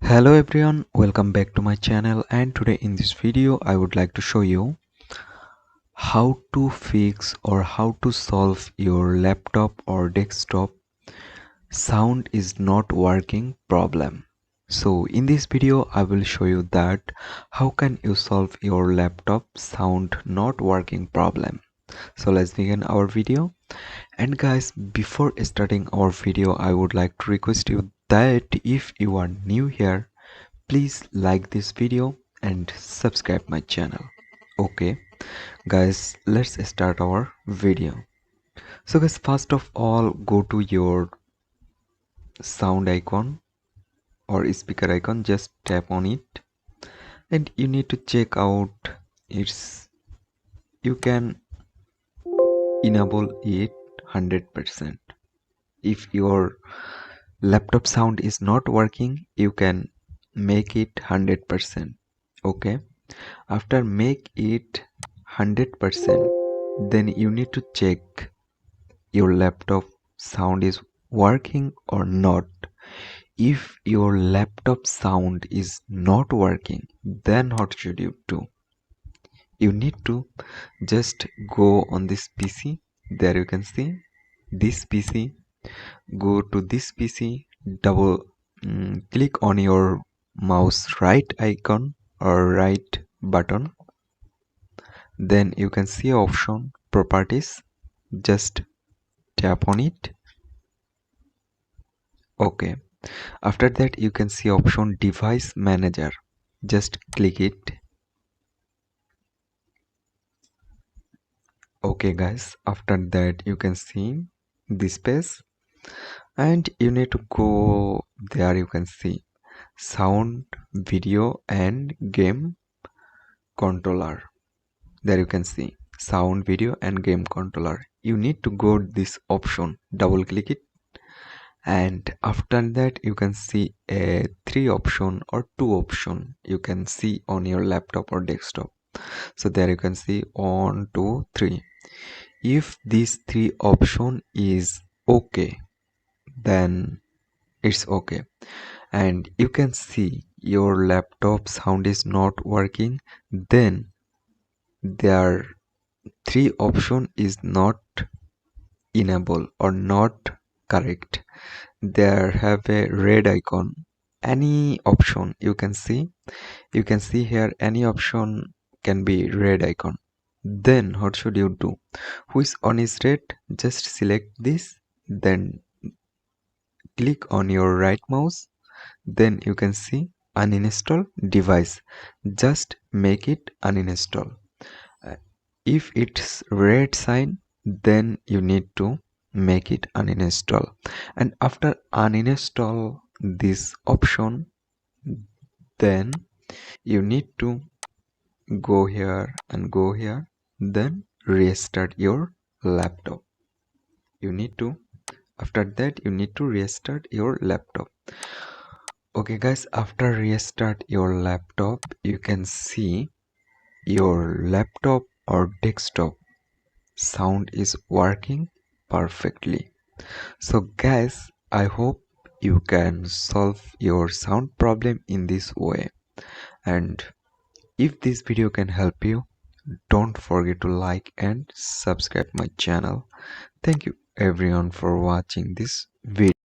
Hello everyone, welcome back to my channel, and today in this video I would like to show you how to fix or how to solve your laptop or desktop sound is not working problem. So in this video I will show you that how can you solve your laptop sound not working problem. So let's begin our video. And guys, before starting our video I would like to request you that if you are new here, please like this video and subscribe my channel. Okay guys, let's start our video. So guys, first of all, go to your sound icon or speaker icon, just tap on it and you need to check out its, you can enable it 100%. If your laptop sound is not working, you can make it 100%. Okay, after make it 100%, then you need to check your laptop sound is working or not. If your laptop sound is not working, then what should you do? You need to just go on this PC. There you can see this PC. Go to this PC, double click on your mouse right icon or right button. Then you can see option properties, just tap on it. Okay, after that you can see option device manager, just click it. Okay guys, after that you can see this page and you need to go there. You can see sound, video and game controller. There you can see sound, video and game controller. You need to go this option, double click it, and after that you can see a three option or two option you can see on your laptop or desktop. So there you can see 1 2 3. If these three option is okay, then it's okay. And you can see your laptop sound is not working, then there three option is not enable or not correct. There have a red icon, any option you can see. You can see here any option can be red icon. Then what should you do? Which one is red? Just select this, then click on your right mouse, then you can see uninstall device, just make it uninstall. Uh, if it's red sign, then you need to make it uninstall, and after uninstall this option, then you need to go here and go here, then restart your laptop. You need to, after that you need to restart your laptop. Okay guys, after restart your laptop, you can see your laptop or desktop sound is working perfectly. So guys, I hope you can solve your sound problem in this way, and if this video can help you, don't forget to like and subscribe my channel. Thank you everyone for watching this video.